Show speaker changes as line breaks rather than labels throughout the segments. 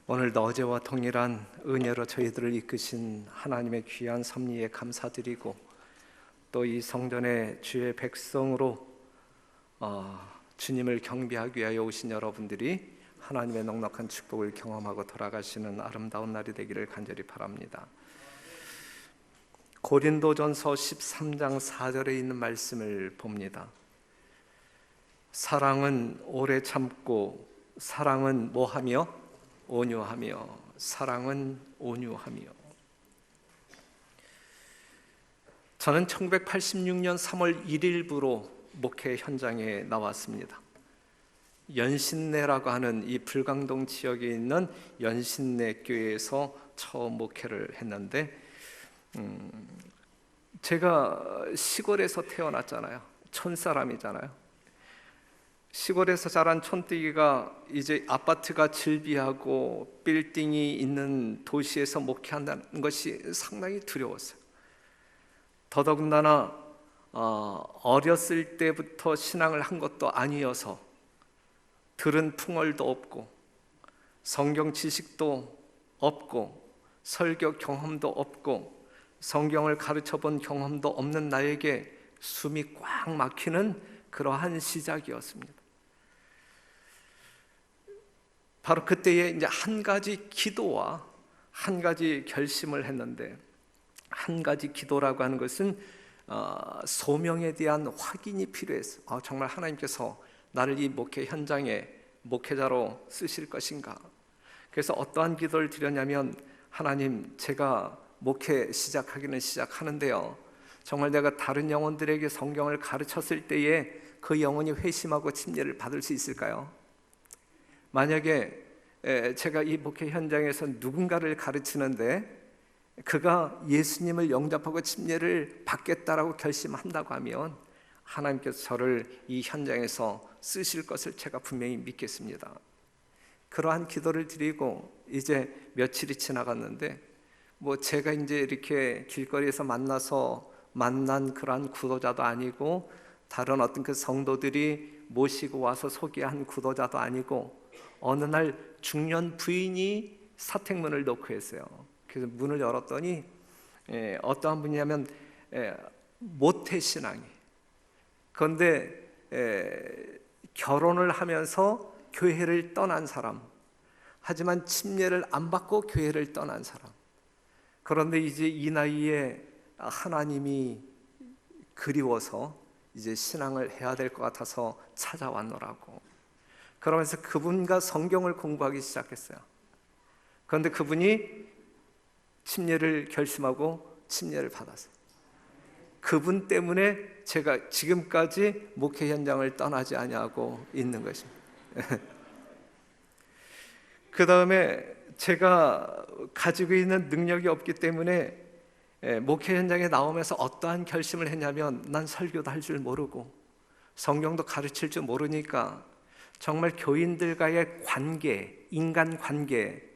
오늘도 어제와 동일한 은혜로 저희들을 이끄신 하나님의 귀한 섭리에 감사드리고, 또 이 성전의 주의 백성으로 주님을 경배하기 위하여 오신 여러분들이 하나님의 넉넉한 축복을 경험하고 돌아가시는 아름다운 날이 되기를 간절히 바랍니다. 고린도전서 13장 4절에 있는 말씀을 봅니다. 사랑은 오래 참고, 사랑은 뭐하며? 온유하며, 사랑은 온유하며. 저는 1986년 3월 1일부로 목회 현장에 나왔습니다. 연신내라고 하는 이 불광동 지역에 있는 연신내 교회에서 처음 목회를 했는데, 제가 시골에서 태어났잖아요. 촌사람이잖아요. 시골에서 자란 촌뜨기가 이제 아파트가 즐비하고 빌딩이 있는 도시에서 목회한다는 것이 상당히 두려웠어요. 더더군다나 어렸을 때부터 신앙을 한 것도 아니어서 들은 풍월도 없고 성경 지식도 없고 설교 경험도 없고 성경을 가르쳐 본 경험도 없는 나에게 숨이 꽉 막히는 그러한 시작이었습니다. 바로 그때에 이제 한 가지 기도와 한 가지 결심을 했는데, 한 가지 기도라고 하는 것은 소명에 대한 확인이 필요했어요. 정말 하나님께서 나를 이 목회 현장에 목회자로 쓰실 것인가. 그래서 어떠한 기도를 드렸냐면, 하나님, 제가 목회 시작하기는 시작하는데요, 정말 내가 다른 영혼들에게 성경을 가르쳤을 때에 그 영혼이 회심하고 침례를 받을 수 있을까요? 만약에 제가 이 목회 현장에서 누군가를 가르치는데 그가 예수님을 영접하고 침례를 받겠다라고 결심한다고 하면 하나님께서 저를 이 현장에서 쓰실 것을 제가 분명히 믿겠습니다. 그러한 기도를 드리고 이제 며칠이 지나갔는데, 제가 이제 이렇게 길거리에서 만난 그러한 구도자도 아니고, 다른 어떤 그 성도들이 모시고 와서 소개한 구도자도 아니고, 어느 날 중년 부인이 사택문을 놓고 했어요. 그래서 문을 열었더니 어떠한 분이냐면 모태신앙이, 그런데 결혼을 하면서 교회를 떠난 사람, 하지만 침례를 안 받고 교회를 떠난 사람. 그런데 이제 이 나이에 하나님이 그리워서 이제 신앙을 해야 될 것 같아서 찾아왔노라고. 그러면서 그분과 성경을 공부하기 시작했어요. 그런데 그분이 침례를 결심하고 침례를 받았어요. 그분 때문에 제가 지금까지 목회 현장을 떠나지 아니하고 있는 것입니다. 그 다음에 제가 가지고 있는 능력이 없기 때문에 목회 현장에 나오면서 어떠한 결심을 했냐면, 난 설교도 할 줄 모르고 성경도 가르칠 줄 모르니까 정말 교인들과의 관계, 인간관계,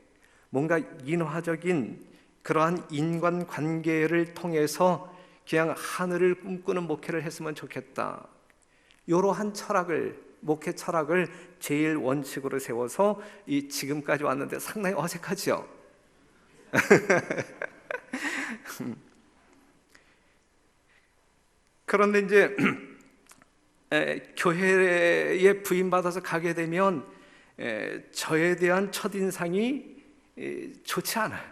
뭔가 인화적인 그러한 인간관계를 통해서 그냥 하늘을 꿈꾸는 목회를 했으면 좋겠다. 이러한 철학을, 목회 철학을 제일 원칙으로 세워서 지금까지 왔는데 상당히 어색하죠? 그런데 이제 교회에 부임받아서 가게 되면 저에 대한 첫인상이 좋지 않아요.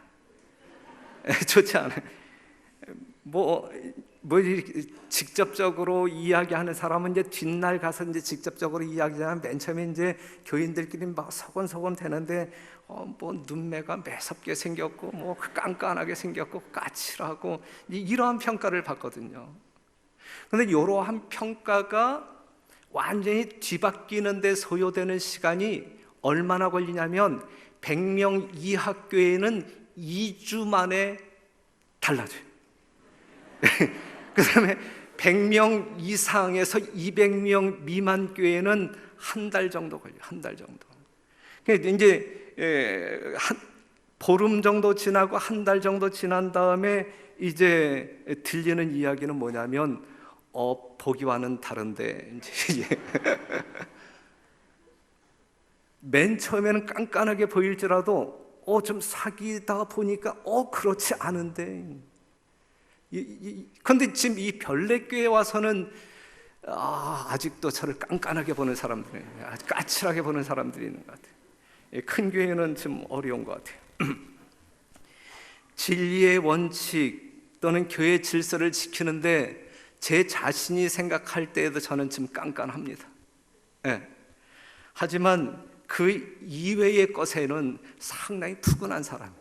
좋지 않아요. 직접적으로 이야기하는 사람은 이제 뒷날 가서 이제 직접적으로 이야기하면, 맨 처음에 이제 교인들끼리 막 서곤서곤 되는데 눈매가 매섭게 생겼고 깐깐하게 생겼고 까칠하고 이러한 평가를 받거든요. 그런데 이러한 평가가 완전히 뒤바뀌는 데 소요되는 시간이 얼마나 걸리냐면, 100명 이하 교회는 2주 만에 달라져요. 그 다음에 100명 이상에서 200명 미만 교회는 한 달 정도 걸려요. 한 달 정도. 이제 보름 정도 지나고 한 달 정도 지난 다음에 이제 들리는 이야기는 뭐냐면, 보기와는 다른데 이제 맨 처음에는 깐깐하게 보일지라도 좀 사귀다 보니까 그렇지 않은데. 그런데 지금 이 별내교회 와서는 아직도 저를 깐깐하게 보는 사람들이, 아주 까칠하게 보는 사람들이 있는 것 같아요. 큰 교회는 좀 어려운 것 같아요. 진리의 원칙 또는 교회 질서를 지키는데 제 자신이 생각할 때에도 저는 좀 깐깐합니다. 하지만 그 이외의 것에는 상당히 푸근한 사람,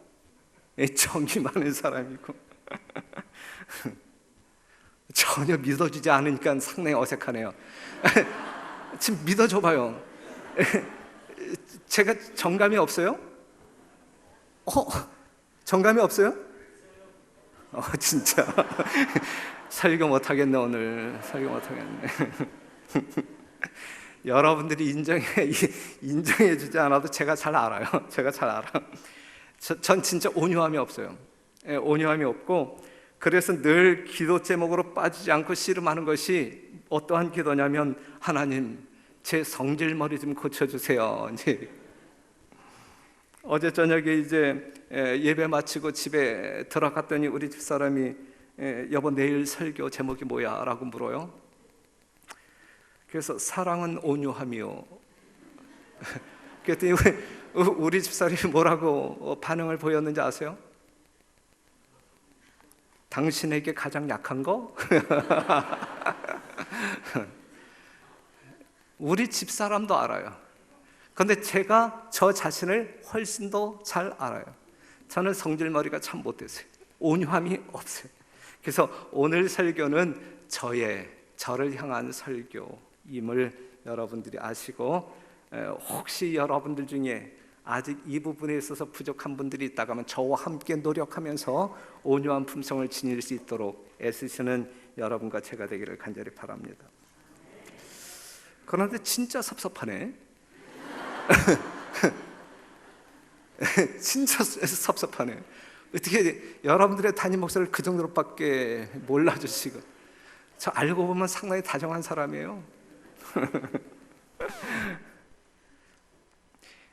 정이 많은 사람이고 전혀 믿어주지 않으니까 상당히 어색하네요. 지금 믿어줘봐요. 제가 정감이 없어요? 정감이 없어요? 진짜 설교 못하겠네. 오늘 설교 못하겠네. 여러분들이 인정해 주지 않아도 제가 잘 알아요. 제가 잘 알아요. 전 진짜 온유함이 없어요. 온유함이 없고, 그래서 늘 기도 제목으로 빠지지 않고 씨름하는 것이 어떠한 기도냐면, 하나님 제 성질머리 좀 고쳐주세요. 어제 저녁에 이제 예배 마치고 집에 들어갔더니 우리 집사람이 여보 내일 설교 제목이 뭐야? 라고 물어요. 그래서 사랑은 온유함이요. 그랬더니 우리 집사람이 뭐라고 반응을 보였는지 아세요? 당신에게 가장 약한 거? 우리 집사람도 알아요. 그런데 제가 저 자신을 훨씬 더 잘 알아요. 저는 성질머리가 참 못됐어요. 온유함이 없어요. 그래서 오늘 설교는 저를 향한 설교임을 여러분들이 아시고, 혹시 여러분들 중에 아직 이 부분에 있어서 부족한 분들이 있다고 하면 저와 함께 노력하면서 온유한 품성을 지닐 수 있도록 애쓰시는 여러분과 제가 되기를 간절히 바랍니다. 그런데 진짜 섭섭하네. 진짜 섭섭하네. 어떻게 여러분들의 담임 목사를 그 정도로밖에 몰라주시고, 저 알고 보면 상당히 다정한 사람이에요.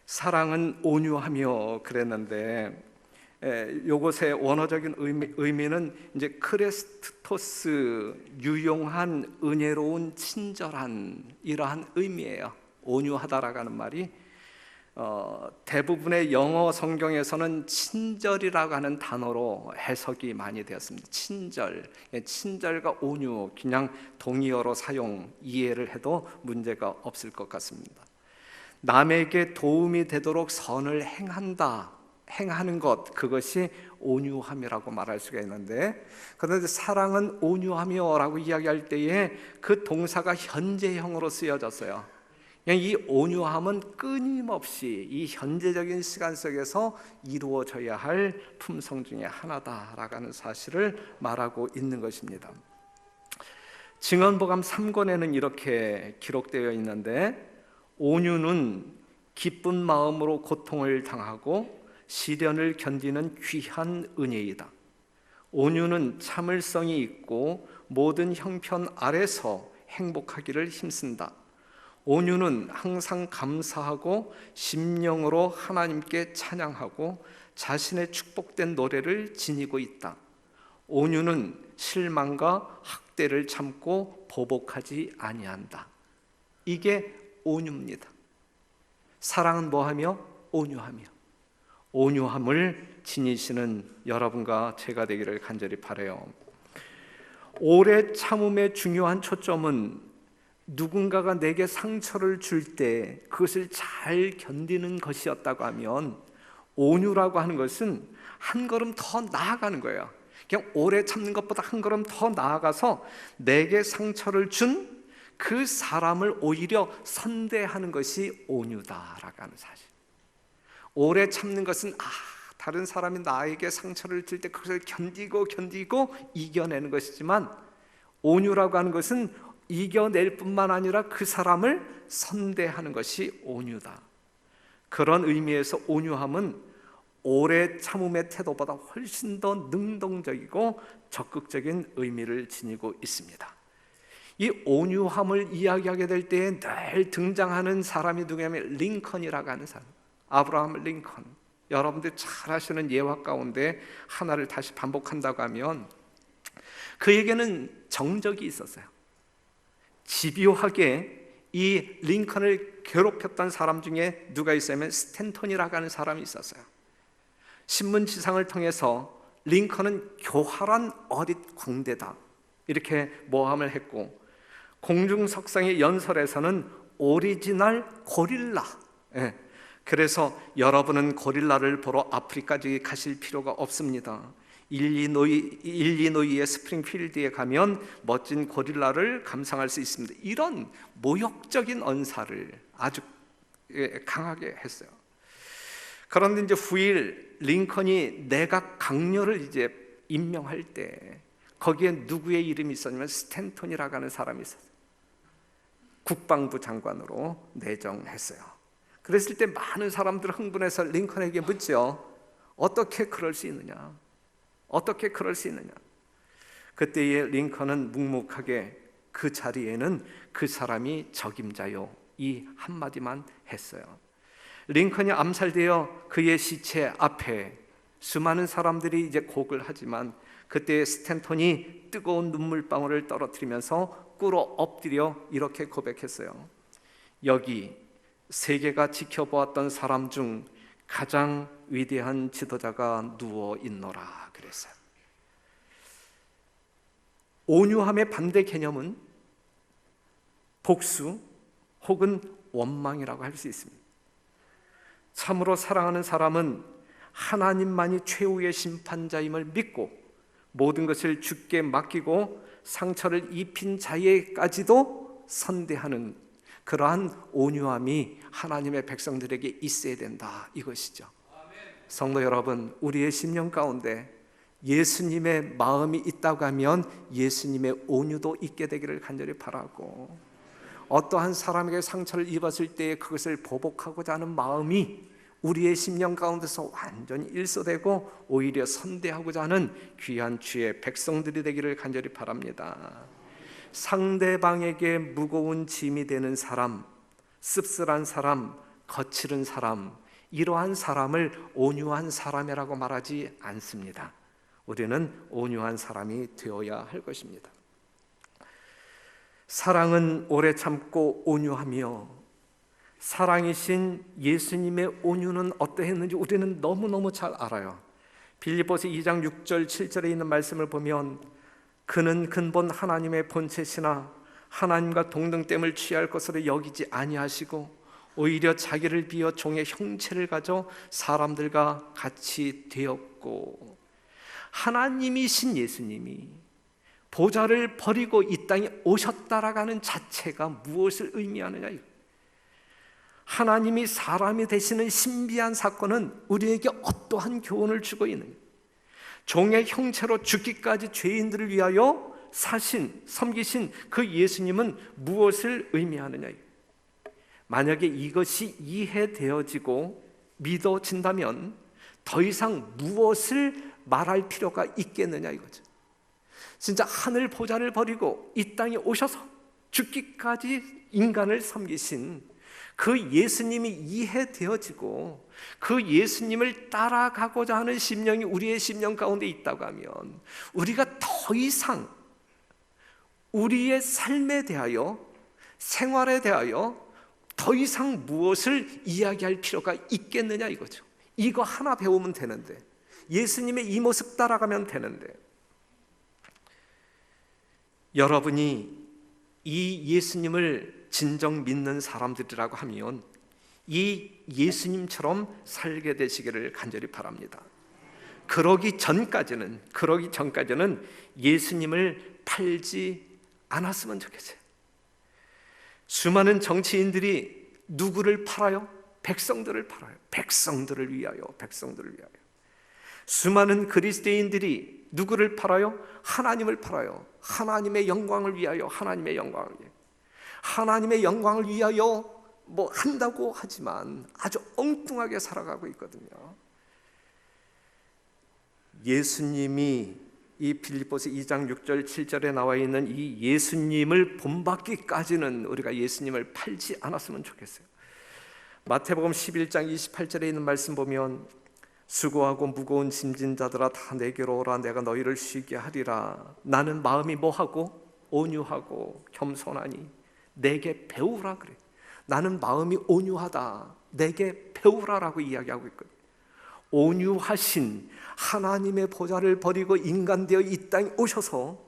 사랑은 온유하며 그랬는데, 요것의 원어적인 의미는 이제 크레스토스, 유용한, 은혜로운, 친절한, 이러한 의미예요. 온유하다라고 하는 말이 대부분의 영어 성경에서는 친절이라고 하는 단어로 해석이 많이 되었습니다. 친절과 온유, 그냥 동의어로 이해를 해도 문제가 없을 것 같습니다. 남에게 도움이 되도록 선을 행하는 것, 그것이 온유함이라고 말할 수가 있는데, 그런데 사랑은 온유하며라고 이야기할 때에 그 동사가 현재형으로 쓰여졌어요. 이 온유함은 끊임없이 이 현재적인 시간 속에서 이루어져야 할 품성 중에 하나다라고 하는 사실을 말하고 있는 것입니다. 증언보감 3권에는 이렇게 기록되어 있는데, 온유는 기쁜 마음으로 고통을 당하고 시련을 견디는 귀한 은혜이다. 온유는 참을성이 있고 모든 형편 아래서 행복하기를 힘쓴다. 온유는 항상 감사하고 심령으로 하나님께 찬양하고 자신의 축복된 노래를 지니고 있다. 온유는 실망과 학대를 참고 보복하지 아니한다. 이게 온유입니다. 사랑은 뭐하며? 온유하며. 온유함을 지니시는 여러분과 제가 되기를 간절히 바라요. 오래 참음의 중요한 초점은 누군가가 내게 상처를 줄 때 그것을 잘 견디는 것이었다고 하면, 온유라고 하는 것은 한 걸음 더 나아가는 거예요. 그냥 오래 참는 것보다 한 걸음 더 나아가서 내게 상처를 준 그 사람을 오히려 선대하는 것이 온유다라고 하는 사실. 오래 참는 것은 다른 사람이 나에게 상처를 줄 때 그것을 견디고 이겨내는 것이지만, 온유라고 하는 것은 이겨낼 뿐만 아니라 그 사람을 선대하는 것이 온유다. 그런 의미에서 온유함은 오래 참음의 태도보다 훨씬 더 능동적이고 적극적인 의미를 지니고 있습니다. 이 온유함을 이야기하게 될 때에 늘 등장하는 사람이 누구냐면 링컨이라고 하는 사람, 아브라함 링컨. 여러분들이 잘 아시는 예화 가운데 하나를 다시 반복한다고 하면 그에게는 정적이 있었어요. 집요하게 이 링컨을 괴롭혔던 사람 중에 누가 있었냐면 스탠턴이라고 하는 사람이 있었어요. 신문지상을 통해서 링컨은 교활한 어릿 광대다 이렇게 모함을 했고, 공중석상의 연설에서는 오리지널 고릴라, 그래서 여러분은 고릴라를 보러 아프리카에 가실 필요가 없습니다. 일리노이의 스프링필드에 가면 멋진 고릴라를 감상할 수 있습니다. 이런 모욕적인 언사를 아주 강하게 했어요. 그런데 이제 후일 링컨이 내각 강요를 이제 임명할 때 거기에 누구의 이름이 있었냐면 스탠턴이라고 하는 사람이 있었어요. 국방부 장관으로 내정했어요. 그랬을 때 많은 사람들은 흥분해서 링컨에게 묻죠. 어떻게 그럴 수 있느냐? 어떻게 그럴 수 있느냐? 그때의 링컨은 묵묵하게 그 자리에는 그 사람이 적임자요, 이 한마디만 했어요. 링컨이 암살되어 그의 시체 앞에 수많은 사람들이 이제 곡을 하지만 그때 스탠턴이 뜨거운 눈물방울을 떨어뜨리면서 꿇어 엎드려 이렇게 고백했어요. 여기 세계가 지켜보았던 사람 중 가장 위대한 지도자가 누워 있노라 그랬어요. 온유함의 반대 개념은 복수 혹은 원망이라고 할 수 있습니다. 참으로 사랑하는 사람은 하나님만이 최후의 심판자임을 믿고 모든 것을 주께 맡기고 상처를 입힌 자에까지도 선대하는 그러한 온유함이 하나님의 백성들에게 있어야 된다, 이것이죠. 성도 여러분, 우리의 심령 가운데 예수님의 마음이 있다고 하면 예수님의 온유도 있게 되기를 간절히 바라고, 어떠한 사람에게 상처를 입었을 때 그것을 보복하고자 하는 마음이 우리의 심령 가운데서 완전히 일소되고 오히려 선대하고자 하는 귀한 주의 백성들이 되기를 간절히 바랍니다. 상대방에게 무거운 짐이 되는 사람, 씁쓸한 사람, 거칠은 사람, 이러한 사람을 온유한 사람이라고 말하지 않습니다. 우리는 온유한 사람이 되어야 할 것입니다. 사랑은 오래 참고 온유하며, 사랑이신 예수님의 온유는 어떠했는지 우리는 너무너무 잘 알아요. 빌립보서 2장 6절 7절에 있는 말씀을 보면 그는 근본 하나님의 본체시나 하나님과 동등됨을 취할 것으로 여기지 아니하시고 오히려 자기를 비어 종의 형체를 가져 사람들과 같이 되었고, 하나님이신 예수님이 보좌를 버리고 이 땅에 오셨다라는 자체가 무엇을 의미하느냐. 하나님이 사람이 되시는 신비한 사건은 우리에게 어떠한 교훈을 주고 있느냐. 종의 형체로 죽기까지 죄인들을 위하여 사신, 섬기신 그 예수님은 무엇을 의미하느냐. 만약에 이것이 이해되어지고 믿어진다면 더 이상 무엇을 말할 필요가 있겠느냐 이거죠. 진짜 하늘 보좌를 버리고 이 땅에 오셔서 죽기까지 인간을 섬기신 그 예수님이 이해되어지고 그 예수님을 따라가고자 하는 심령이 우리의 심령 가운데 있다고 하면 우리가 더 이상 우리의 삶에 대하여, 생활에 대하여 더 이상 무엇을 이야기할 필요가 있겠느냐 이거죠. 이거 하나 배우면 되는데, 예수님의 이 모습 따라가면 되는데, 여러분이 이 예수님을 진정 믿는 사람들이라고 하면 이 예수님처럼 살게 되시기를 간절히 바랍니다. 그러기 전까지는 예수님을 팔지 않았으면 좋겠어요. 수많은 정치인들이 누구를 팔아요? 백성들을 팔아요. 백성들을 위하여. 수많은 그리스도인들이 누구를 팔아요? 하나님을 팔아요. 하나님의 영광을 위하여. 하나님의 영광을 위하여 뭐 한다고 하지만 아주 엉뚱하게 살아가고 있거든요. 예수님이 이 빌립보서 2장 6절 7절에 나와 있는 이 예수님을 본받기까지는 우리가 예수님을 팔지 않았으면 좋겠어요. 마태복음 11장 28절에 있는 말씀 보면 수고하고 무거운 짐진 자들아 다 내게로 오라. 내가 너희를 쉬게 하리라. 나는 마음이 뭐하고 온유하고 겸손하니 내게 배우라 그래. 나는 마음이 온유하다. 내게 배우라라고 이야기하고 있거든요. 온유하신 하나님의 보좌를 버리고 인간 되어 이 땅에 오셔서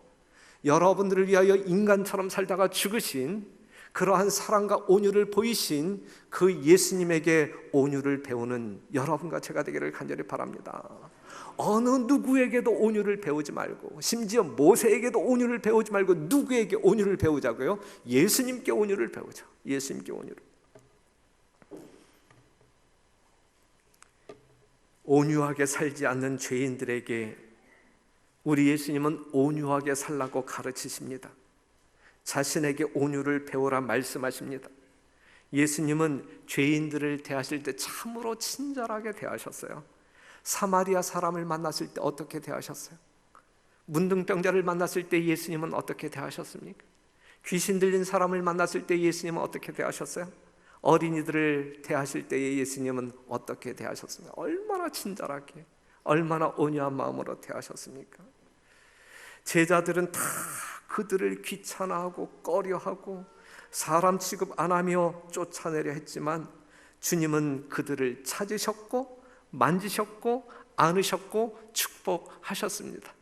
여러분들을 위하여 인간처럼 살다가 죽으신 그러한 사랑과 온유를 보이신 그 예수님에게 온유를 배우는 여러분과 제가 되기를 간절히 바랍니다. 어느 누구에게도 온유를 배우지 말고, 심지어 모세에게도 온유를 배우지 말고 누구에게 온유를 배우자고요? 예수님께 온유를 배우자. 예수님께 온유를. 온유하게 살지 않는 죄인들에게 우리 예수님은 온유하게 살라고 가르치십니다. 자신에게 온유를 배우라 말씀하십니다. 예수님은 죄인들을 대하실 때 참으로 친절하게 대하셨어요. 사마리아 사람을 만났을 때 어떻게 대하셨어요? 문둥병자를 만났을 때 예수님은 어떻게 대하셨습니까? 귀신 들린 사람을 만났을 때 예수님은 어떻게 대하셨어요? 어린이들을 대하실 때에 예수님은 어떻게 대하셨습니까? 얼마나 친절하게, 얼마나 온유한 마음으로 대하셨습니까? 제자들은 다 그들을 귀찮아하고 꺼려하고 사람 취급 안 하며 쫓아내려 했지만 주님은 그들을 찾으셨고 만지셨고 안으셨고 축복하셨습니다.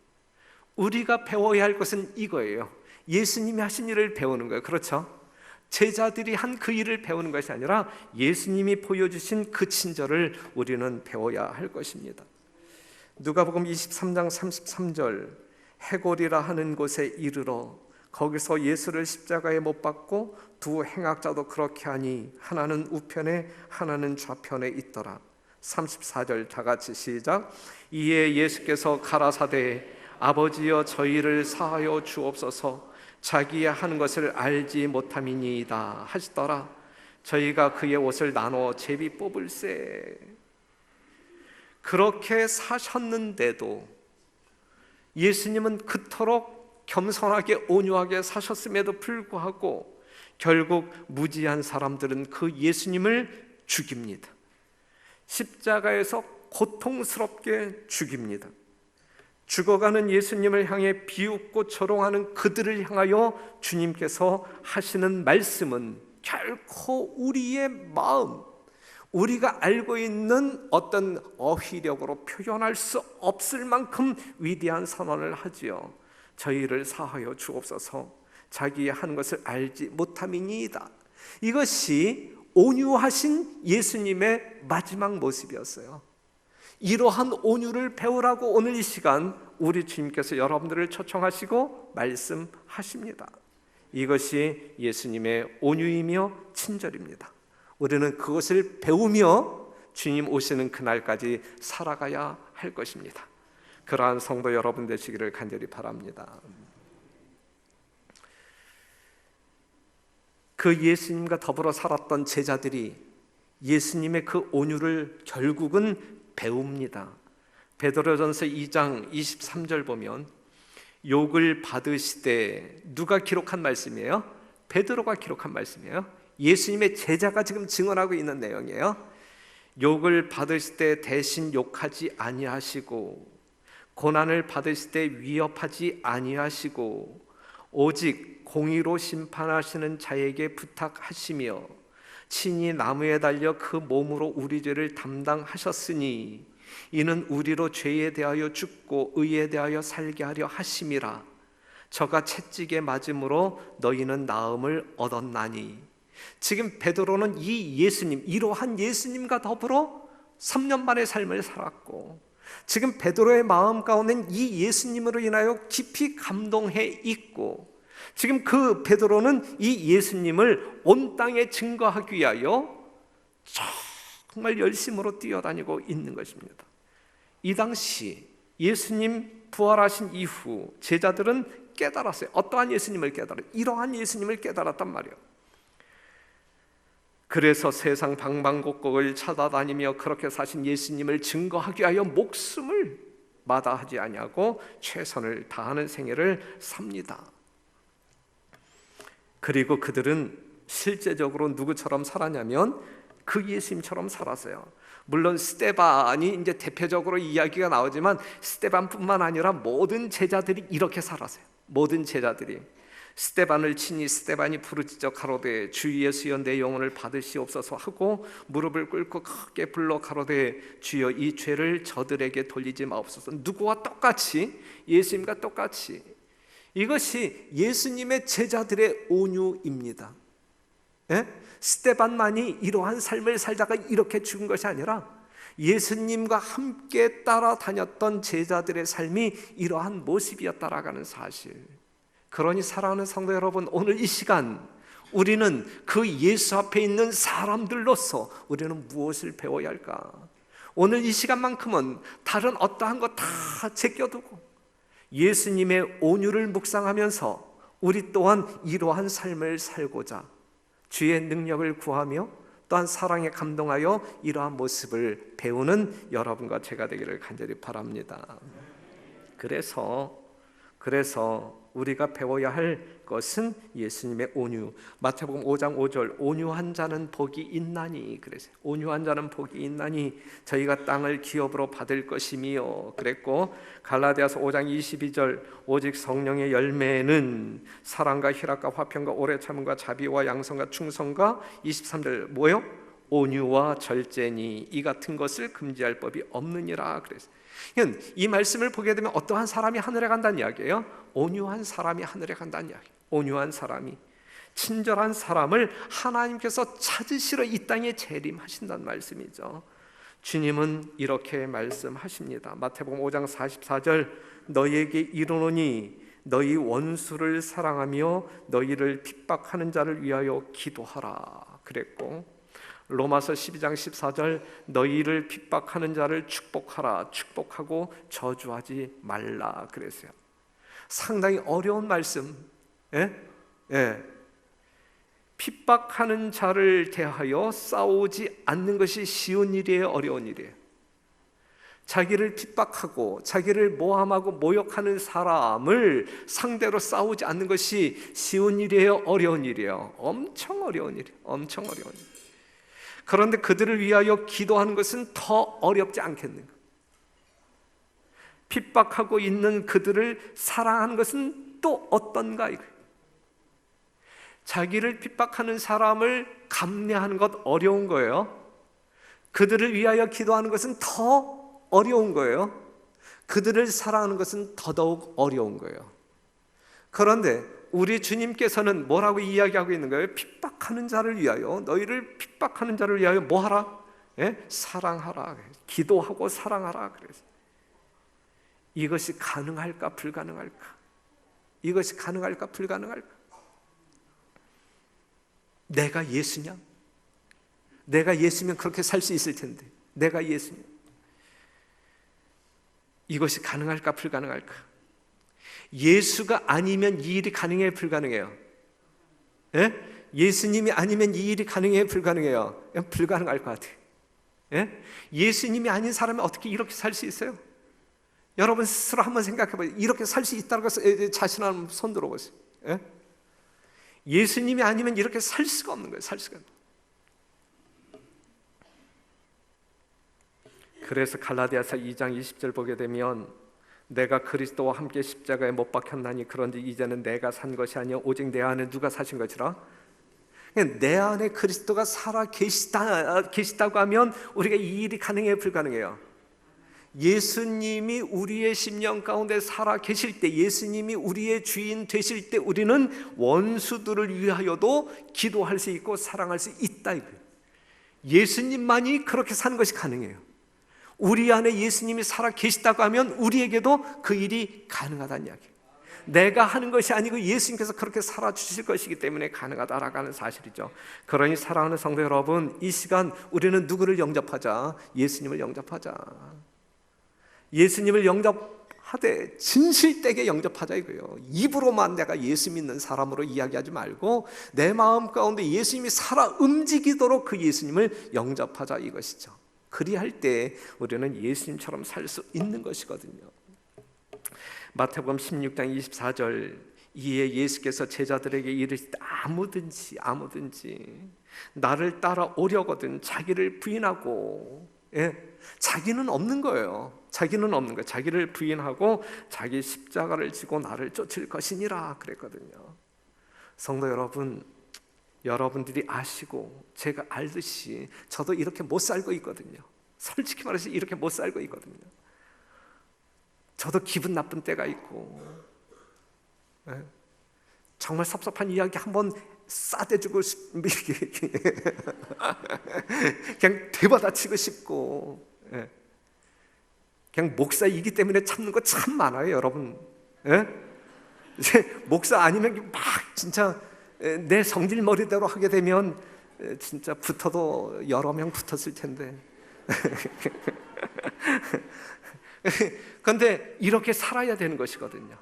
우리가 배워야 할 것은 이거예요. 예수님이 하신 일을 배우는 거예요. 그렇죠? 제자들이 한 그 일을 배우는 것이 아니라 예수님이 보여주신 그 친절을 우리는 배워야 할 것입니다. 누가복음 23장 33절, 해골이라 하는 곳에 이르러 거기서 예수를 십자가에 못 박고 두 행악자도 그렇게 하니 하나는 우편에 하나는 좌편에 있더라. 34절 다 같이 시작. 이에 예수께서 가라사대 아버지여 저희를 사하여 주옵소서. 자기의 하는 것을 알지 못함이니이다 하시더라. 저희가 그의 옷을 나눠 제비 뽑을세. 그렇게 사셨는데도 예수님은 그토록 겸손하게 온유하게 사셨음에도 불구하고 결국 무지한 사람들은 그 예수님을 죽입니다. 십자가에서 고통스럽게 죽입니다. 죽어가는 예수님을 향해 비웃고 조롱하는 그들을 향하여 주님께서 하시는 말씀은 결코 우리의 마음, 우리가 알고 있는 어떤 어휘력으로 표현할 수 없을 만큼 위대한 선언을 하지요. 저희를 사하여 주옵소서. 자기의 하는 것을 알지 못함이니이다. 이것이 온유하신 예수님의 마지막 모습이었어요. 이러한 온유를 배우라고 오늘 이 시간 우리 주님께서 여러분들을 초청하시고 말씀하십니다. 이것이 예수님의 온유이며 친절입니다. 우리는 그것을 배우며 주님 오시는 그날까지 살아가야 할 것입니다. 그러한 성도 여러분 되시기를 간절히 바랍니다. 그 예수님과 더불어 살았던 제자들이 예수님의 그 온유를 결국은 배웁니다. 베드로전서 2장 23절 보면 욕을 받으시되, 누가 기록한 말씀이에요? 베드로가 기록한 말씀이에요. 예수님의 제자가 지금 증언하고 있는 내용이에요. 욕을 받으실 때 대신 욕하지 아니하시고 고난을 받으실 때 위협하지 아니하시고 오직 공의로 심판하시는 자에게 부탁하시며 친히 나무에 달려 그 몸으로 우리 죄를 담당하셨으니 이는 우리로 죄에 대하여 죽고 의에 대하여 살게 하려 하심이라. 저가 채찍에 맞음으로 너희는 나음을 얻었나니. 지금 베드로는 이 예수님, 이러한 예수님과 더불어 3년 만의 삶을 살았고 지금 베드로의 마음 가운데는 이 예수님으로 인하여 깊이 감동해 있고 지금 그 베드로는 이 예수님을 온 땅에 증거하기 위하여 정말 열심으로 뛰어다니고 있는 것입니다. 이 당시 예수님 부활하신 이후 제자들은 깨달았어요. 어떠한 예수님을 깨달아요? 이러한 예수님을 깨달았단 말이에요. 그래서 세상 방방곡곡을 찾아다니며 그렇게 사신 예수님을 증거하기 위하여 목숨을 마다하지 아니하고 최선을 다하는 생애를 삽니다. 그리고 그들은 실제적으로 누구처럼 살았냐면 그 예수님처럼 살았어요. 물론 스데반이 이제 대표적으로 이야기가 나오지만 스데반뿐만 아니라 모든 제자들이 이렇게 살았어요. 모든 제자들이 스데반을 치니 스데반이 부르짖어 가로되 주 예수여 내 영혼을 받으시옵소서 하고 무릎을 꿇고 크게 불러 가로되 주여 이 죄를 저들에게 돌리지 마옵소서. 누구와 똑같이? 예수님과 똑같이. 이것이 예수님의 제자들의 온유입니다. 예? 스데반만이 이러한 삶을 살다가 이렇게 죽은 것이 아니라 예수님과 함께 따라다녔던 제자들의 삶이 이러한 모습이었다라는 사실. 그러니 사랑하는 성도 여러분, 오늘 이 시간 우리는 그 예수 앞에 있는 사람들로서 우리는 무엇을 배워야 할까? 오늘 이 시간만큼은 다른 어떠한 것 다 제껴두고 예수님의 온유를 묵상하면서 우리 또한 이러한 삶을 살고자 주의 능력을 구하며 또한 사랑에 감동하여 이러한 모습을 배우는 여러분과 제가 되기를 간절히 바랍니다. 그래서 우리가 배워야 할 것은 예수님의 온유. 마태복음 5장 5절 온유한 자는 복이 있나니 그랬어요. 온유한 자는 복이 있나니 저희가 땅을 기업으로 받을 것이며 그랬고, 갈라디아서 5장 22절 오직 성령의 열매는 사랑과 희락과 화평과 오래 참음과 자비와 양성과 충성과 23절 뭐요? 온유와 절제니 이 같은 것을 금지할 법이 없느니라 그랬어요. 이 말씀을 보게 되면 어떠한 사람이 하늘에 간다는 이야기예요? 온유한 사람이 하늘에 간다는 이야기. 온유한 사람이, 친절한 사람을 하나님께서 찾으시러 이 땅에 재림하신다는 말씀이죠. 주님은 이렇게 말씀하십니다. 마태복음 5장 44절 너희에게 이르노니 너희 원수를 사랑하며 너희를 핍박하는 자를 위하여 기도하라 그랬고, 로마서 12장 14절 너희를 핍박하는 자를 축복하라 축복하고 저주하지 말라 그랬어요. 상당히 어려운 말씀. 핍박하는 자를 대하여 싸우지 않는 것이 쉬운 일이에요, 어려운 일이에요? 자기를 핍박하고 자기를 모함하고 모욕하는 사람을 상대로 싸우지 않는 것이 쉬운 일이에요, 어려운 일이에요? 엄청 어려운 일이에요. 엄청 어려운 일. 그런데 그들을 위하여 기도하는 것은 더 어렵지 않겠는가? 핍박하고 있는 그들을 사랑하는 것은 또 어떤가 이거예요. 자기를 핍박하는 사람을 감내하는 것 어려운 거예요. 그들을 위하여 기도하는 것은 더 어려운 거예요. 그들을 사랑하는 것은 더더욱 어려운 거예요. 그런데 우리 주님께서는 뭐라고 이야기하고 있는 거예요? 핍박하는 자를 위하여, 너희를 핍박하는 자를 위하여 뭐 하라? 사랑하라. 기도하고 사랑하라. 그래서 이것이 가능할까 불가능할까? 이것이 가능할까 불가능할까? 내가 예수냐? 내가 예수면 그렇게 살 수 있을 텐데, 내가 예수면 이것이 가능할까 불가능할까? 예수가 아니면 이 일이 가능해요, 불가능해요? 예수님이 아니면 이 일이 가능해요, 불가능해요? 불가능할 것 같아요. 예수님이 아닌 사람이 어떻게 이렇게 살 수 있어요? 여러분 스스로 한번 생각해봐요. 이렇게 살 수 있다는 것을 자신 한번 손 들어보세요. 예수님이 아니면 이렇게 살 수가 없는 거예요. 살 수가 없는 거예요. 그래서 갈라디아서 2장 20절 보게 되면 내가 그리스도와 함께 십자가에 못 박혔나니 그런지 이제는 내가 산 것이 아니요 오직 내 안에 누가 사신 것이라. 내 안에 그리스도가 살아 계시다고 하면 우리가 이 일이 가능해요, 불가능해요? 예수님이 우리의 심령 가운데 살아 계실 때, 예수님이 우리의 주인 되실 때 우리는 원수들을 위하여도 기도할 수 있고 사랑할 수 있다 이거예요. 예수님만이 그렇게 사는 것이 가능해요. 우리 안에 예수님이 살아 계시다고 하면 우리에게도 그 일이 가능하다는 이야기예요. 내가 하는 것이 아니고 예수님께서 그렇게 살아주실 것이기 때문에 가능하다라고 하는 사실이죠. 그러니 사랑하는 성도 여러분, 이 시간 우리는 누구를 영접하자? 예수님을 영접하자. 예수님을 영접하되 진실되게 영접하자 이거예요. 입으로만 내가 예수 믿는 사람으로 이야기하지 말고 내 마음 가운데 예수님이 살아 움직이도록 그 예수님을 영접하자 이것이죠. 그리할 때 우리는 예수님처럼 살 수 있는 것이거든요. 마태복음 16장 24절 이에 예수께서 제자들에게 이르시되 아무든지 나를 따라오려거든 자기를 부인하고, 자기는 없는 거예요. 자기는 없는 거예요. 자기를 부인하고 자기 십자가를 지고 나를 쫓을 것이니라 그랬거든요. 성도 여러분, 여러분들이 아시고 제가 알듯이 저도 이렇게 못 살고 있거든요. 솔직히 말해서 이렇게 못 살고 있거든요. 저도 기분 나쁜 때가 있고, 정말 섭섭한 이야기 한번 싸대주고 그냥 되받아치고 싶고, 그냥 목사이기 때문에 참는 거 참 많아요, 여러분. 목사 아니면 막 진짜 내 성질머리대로 하게 되면 진짜 붙어도 여러 명 붙었을 텐데. 그런데 이렇게 살아야 되는 것이거든요.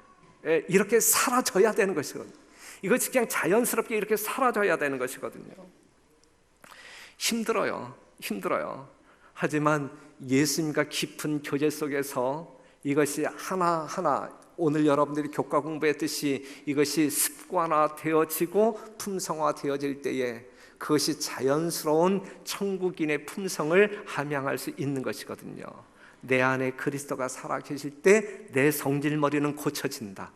이렇게 사라져야 되는 것이거든요. 이것이 그냥 자연스럽게 이렇게 사라져야 되는 것이거든요. 힘들어요. 하지만 예수님과 깊은 교제 속에서 이것이 하나하나 오늘 여러분들이 교과 공부했듯이 이것이 습관화되어지고 품성화되어질 때에 그것이 자연스러운 천국인의 품성을 함양할 수 있는 것이거든요. 내 안에 그리스도가 살아계실 때 내 성질머리는 고쳐진다.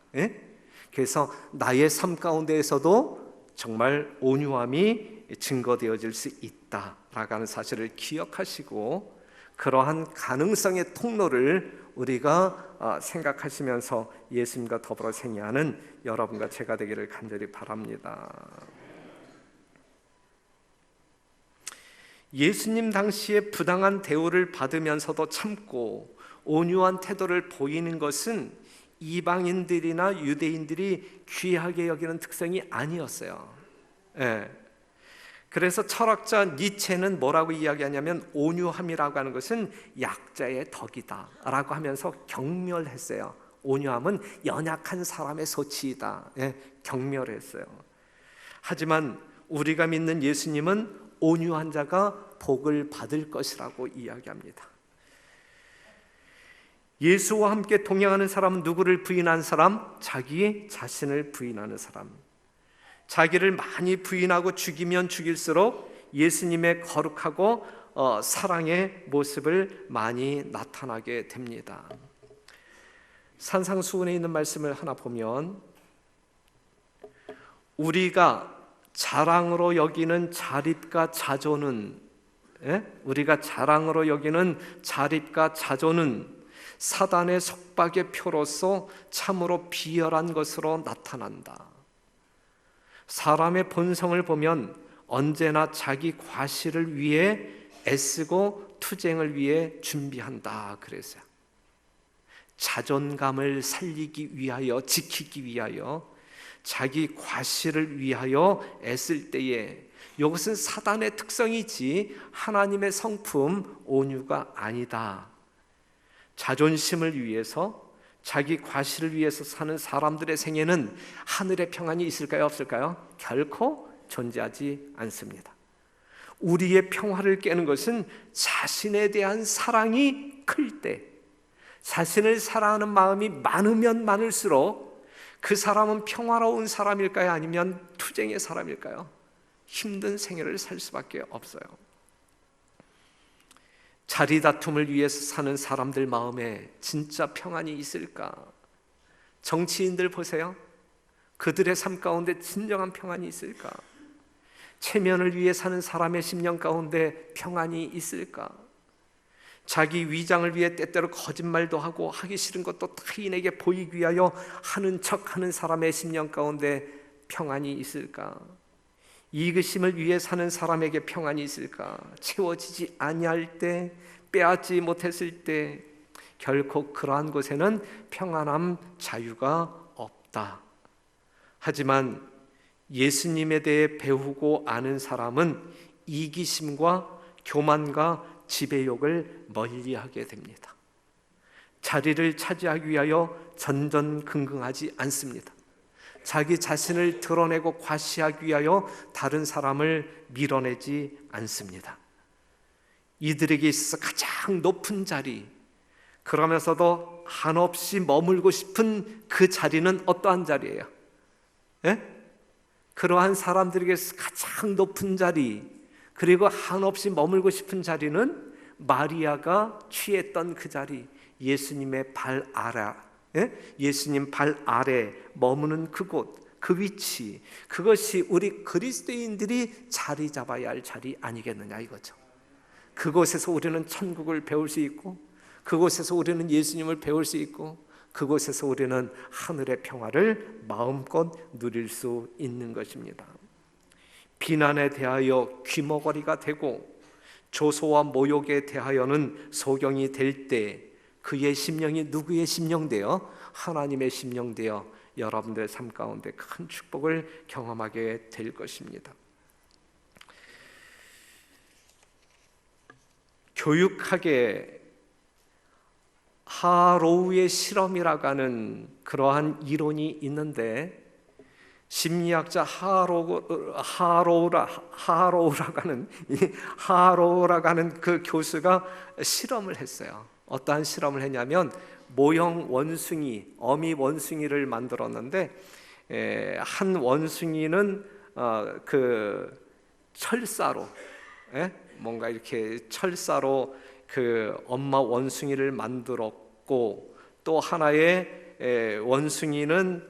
그래서 나의 삶 가운데에서도 정말 온유함이 증거되어질 수 있다라고 하는 사실을 기억하시고, 그러한 가능성의 통로를 우리가 생각하시면서 예수님과 더불어 생애하는 여러분과 제가 되기를 간절히 바랍니다. 예수님 당시에 부당한 대우를 받으면서도 참고 온유한 태도를 보이는 것은 이방인들이나 유대인들이 귀하게 여기는 특성이 아니었어요. 그래서 철학자 니체는 뭐라고 이야기하냐면 온유함이라고 하는 것은 약자의 덕이다 라고 하면서 경멸했어요. 온유함은 연약한 사람의 소치이다, 경멸했어요. 하지만 우리가 믿는 예수님은 온유한 자가 복을 받을 것이라고 이야기합니다. 예수와 함께 동행하는 사람은 누구를 부인한 사람? 자기 자신을 부인하는 사람. 자기를 많이 부인하고 죽이면 죽일수록 예수님의 거룩하고 사랑의 모습을 많이 나타나게 됩니다. 산상수훈에 있는 말씀을 하나 보면, 우리가 자랑으로 여기는 자립과 자존은, 우리가 자랑으로 여기는 자립과 자존은 사단의 속박의 표로서 참으로 비열한 것으로 나타난다. 사람의 본성을 보면 언제나 자기 과실을 위해 애쓰고 투쟁을 위해 준비한다 그랬어요. 자존감을 살리기 위하여, 지키기 위하여, 자기 과실을 위하여 애쓸 때에, 이것은 사단의 특성이지 하나님의 성품 온유가 아니다. 자존심을 위해서, 자기 과실을 위해서 사는 사람들의 생애는 하늘의 평안이 있을까요? 없을까요? 결코 존재하지 않습니다. 우리의 평화를 깨는 것은 자신에 대한 사랑이 클 때, 자신을 사랑하는 마음이 많으면 많을수록 그 사람은 평화로운 사람일까요? 아니면 투쟁의 사람일까요? 힘든 생애를 살 수밖에 없어요. 자리 다툼을 위해서 사는 사람들 마음에 진짜 평안이 있을까? 정치인들 보세요. 그들의 삶 가운데 진정한 평안이 있을까? 체면을 위해 사는 사람의 심령 가운데 평안이 있을까? 자기 위장을 위해 때때로 거짓말도 하고 하기 싫은 것도 타인에게 보이기 위하여 하는 척하는 사람의 심령 가운데 평안이 있을까? 이기심을 위해 사는 사람에게 평안이 있을까? 채워지지 아니할 때, 빼앗지 못했을 때 결코 그러한 곳에는 평안함, 자유가 없다. 하지만 예수님에 대해 배우고 아는 사람은 이기심과 교만과 지배욕을 멀리하게 됩니다. 자리를 차지하기 위하여 전전긍긍하지 않습니다. 자기 자신을 드러내고 과시하기 위하여 다른 사람을 밀어내지 않습니다. 이들에게 있어서 가장 높은 자리, 그러면서도 한없이 머물고 싶은 그 자리는 어떠한 자리예요? 그러한 사람들에게 가장 높은 자리, 그리고 한없이 머물고 싶은 자리는 마리아가 취했던 그 자리, 예수님의 발 아래, 예수님 발 아래 머무는 그곳, 그 위치, 그것이 우리 그리스도인들이 자리 잡아야 할 자리 아니겠느냐 이거죠. 그곳에서 우리는 천국을 배울 수 있고, 그곳에서 우리는 예수님을 배울 수 있고, 그곳에서 우리는 하늘의 평화를 마음껏 누릴 수 있는 것입니다. 비난에 대하여 귀머거리가 되고 조소와 모욕에 대하여는 소경이 될 때 그의 심령이 누구의 심령되어? 하나님의 심령되어 여러분들의 삶 가운데 큰 축복을 경험하게 될 것입니다. 교육학에 하로우의 실험이라고 하는 그러한 이론이 있는데, 심리학자 하로우라고 하는 그 교수가 실험을 했어요. 어떠한 실험을 했냐면 모형 원숭이, 어미 원숭이를 만들었는데, 한 원숭이는 그 철사로, 뭔가 이렇게 철사로 그 엄마 원숭이를 만들었고, 또 하나의 원숭이는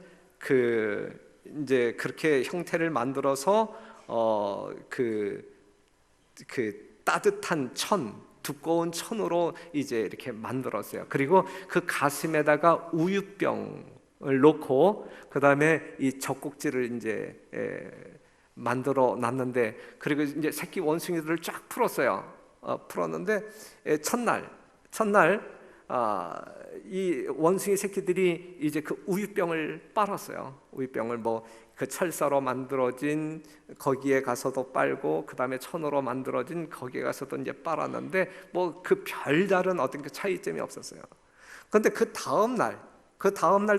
이제 그렇게 형태를 만들어서 그 따뜻한 두꺼운 천으로 이제 이렇게 만들었어요. 그리고 그 가슴에다가 우유병을 놓고 그 다음에 이 젖꼭지를 이제 만들어 놨는데, 그리고 이제 새끼 원숭이들을 쫙 풀었어요. 풀었는데 첫날 이 원숭이 새끼들이 이제 그 우유병을 빨았어요. 우유병을 그 철사로 만들어진 거기에 가서도 빨고, 그 다음에 천으로 만들어진 거기에 가서도 이제 빨았는데 그 별다른 어떤 그 차이점이 없었어요. 그런데 그 다음 날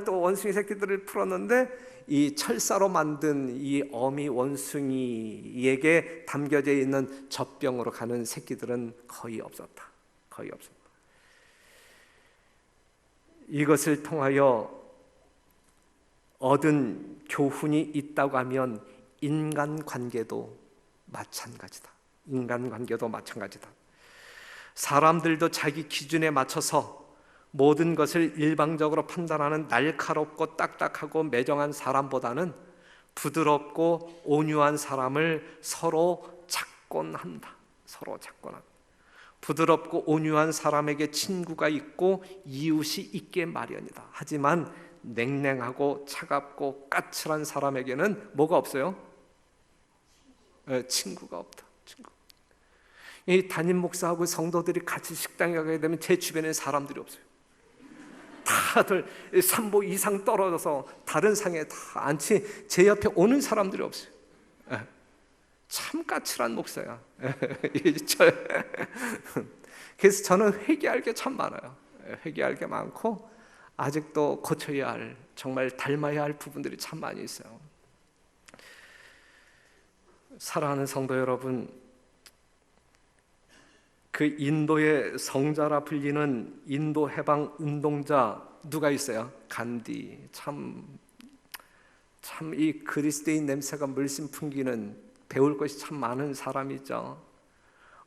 또 원숭이 새끼들을 풀었는데 이 철사로 만든 이 어미 원숭이에게 담겨져 있는 젖병으로 가는 새끼들은 거의 없었다. 이것을 통하여 얻은 교훈이 있다고 하면 인간관계도 마찬가지다. 사람들도 자기 기준에 맞춰서 모든 것을 일방적으로 판단하는 날카롭고 딱딱하고 매정한 사람보다는 부드럽고 온유한 사람을 서로 착곤한다. 부드럽고 온유한 사람에게 친구가 있고 이웃이 있게 마련이다. 하지만 냉랭하고 차갑고 까칠한 사람에게는 뭐가 없어요? 친구가 없다. 이 담임 목사하고 성도들이 같이 식당에 가게 되면 제 주변에 사람들이 없어요. 다들 3보 이상 떨어져서 다른 상에 다 앉지 제 옆에 오는 사람들이 없어요. 참 까칠한 목사야. 그래서 저는 회개할 게 참 많아요. 회개할 게 많고 아직도 고쳐야 할, 정말 닮아야 할 부분들이 참 많이 있어요. 사랑하는 성도 여러분, 그 인도의 성자라 불리는 인도 해방 운동자 누가 있어요? 간디. 참 이 그리스도인 냄새가 물씬 풍기는, 배울 것이 참 많은 사람이죠.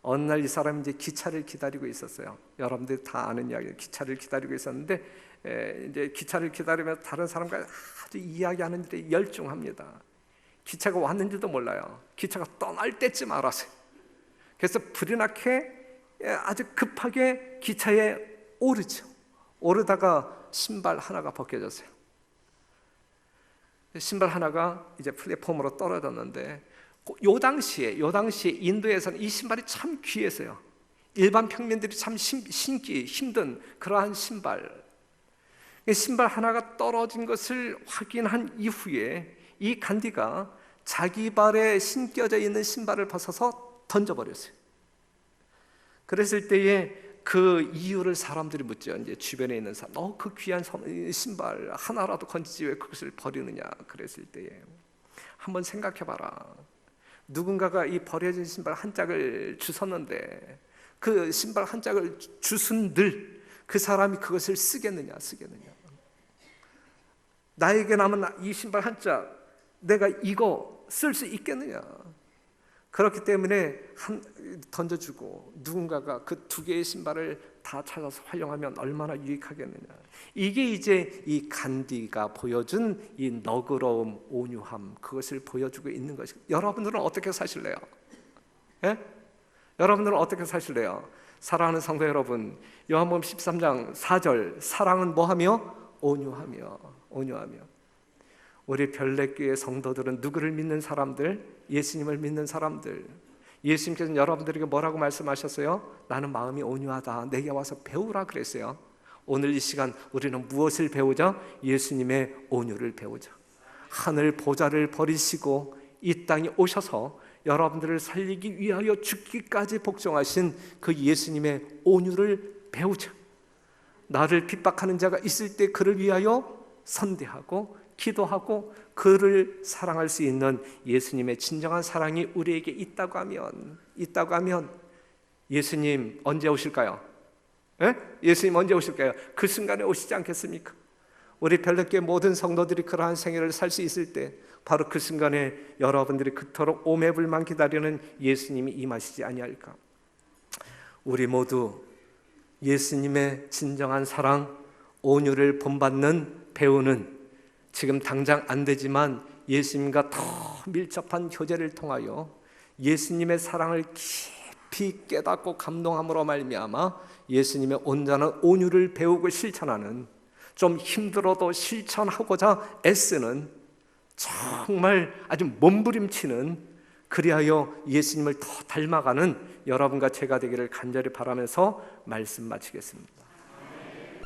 어느 날 이 사람이 이제 기차를 기다리고 있었어요. 여러분들 다 아는 이야기예요. 기차를 기다리고 있었는데 이제 기차를 기다리면서 다른 사람과 아주 이야기하는 일에 열중합니다. 기차가 왔는지도 몰라요. 기차가 떠날 때쯤 알았어요. 그래서 불이 나게 아주 급하게 기차에 오르죠. 오르다가 신발 하나가 벗겨졌어요. 신발 하나가 이제 플랫폼으로 떨어졌는데, 요 당시에 인도에서는 이 신발이 참 귀했어요. 일반 평민들이 참 신기 힘든 그러한 신발 하나가 떨어진 것을 확인한 이후에 이 간디가 자기 발에 신겨져 있는 신발을 벗어서 던져버렸어요. 그랬을 때에 그 이유를 사람들이 묻죠. 이제 주변에 있는 사람, 그 귀한 신발 하나라도 건지지 왜 그것을 버리느냐. 그랬을 때에 한번 생각해봐라. 누군가가 이 버려진 신발 한 짝을 주웠는데 그 신발 한 짝을 주순들 그 사람이 그것을 쓰겠느냐. 나에게 남은 이 신발 한 짝, 내가 이거 쓸 수 있겠느냐? 그렇기 때문에 던져주고 누군가가 그 두 개의 신발을 다 찾아서 활용하면 얼마나 유익하겠느냐. 이게 이제 이 간디가 보여준 이 너그러움, 온유함, 그것을 보여주고 있는 것이. 여러분들은 어떻게 사실래요? 예? 여러분들은 어떻게 사실래요? 사랑하는 성도 여러분, 요한복음 13장 4절, 사랑은 뭐하며? 온유하며. 우리 별내교회 성도들은 누구를 믿는 사람들? 예수님을 믿는 사람들. 예수님께서는 여러분들에게 뭐라고 말씀하셨어요? 나는 마음이 온유하다, 내게 와서 배우라 그랬어요. 오늘 이 시간 우리는 무엇을 배우자? 예수님의 온유를 배우자. 하늘 보좌를 버리시고 이 땅에 오셔서 여러분들을 살리기 위하여 죽기까지 복종하신 그 예수님의 온유를 배우자. 나를 핍박하는 자가 있을 때 그를 위하여 선대하고 기도하고 그를 사랑할 수 있는 예수님의 진정한 사랑이 우리에게 있다고 하면 예수님 언제 오실까요? 예? 예수님 언제 오실까요? 그 순간에 오시지 않겠습니까? 우리 별내교회 모든 성도들이 그러한 생애를 살 수 있을 때 바로 그 순간에 여러분들이 그토록 오매불만 기다리는 예수님이 임하시지 아니할까? 우리 모두 예수님의 진정한 사랑, 온유를 본받는 배우는 지금 당장 안 되지만 예수님과 더 밀접한 교제를 통하여 예수님의 사랑을 깊이 깨닫고 감동함으로 말미암아 예수님의 온전한 온유를 배우고 실천하는, 좀 힘들어도 실천하고자 애쓰는, 정말 아주 몸부림치는, 그리하여 예수님을 더 닮아가는 여러분과 제가 되기를 간절히 바라면서 말씀 마치겠습니다.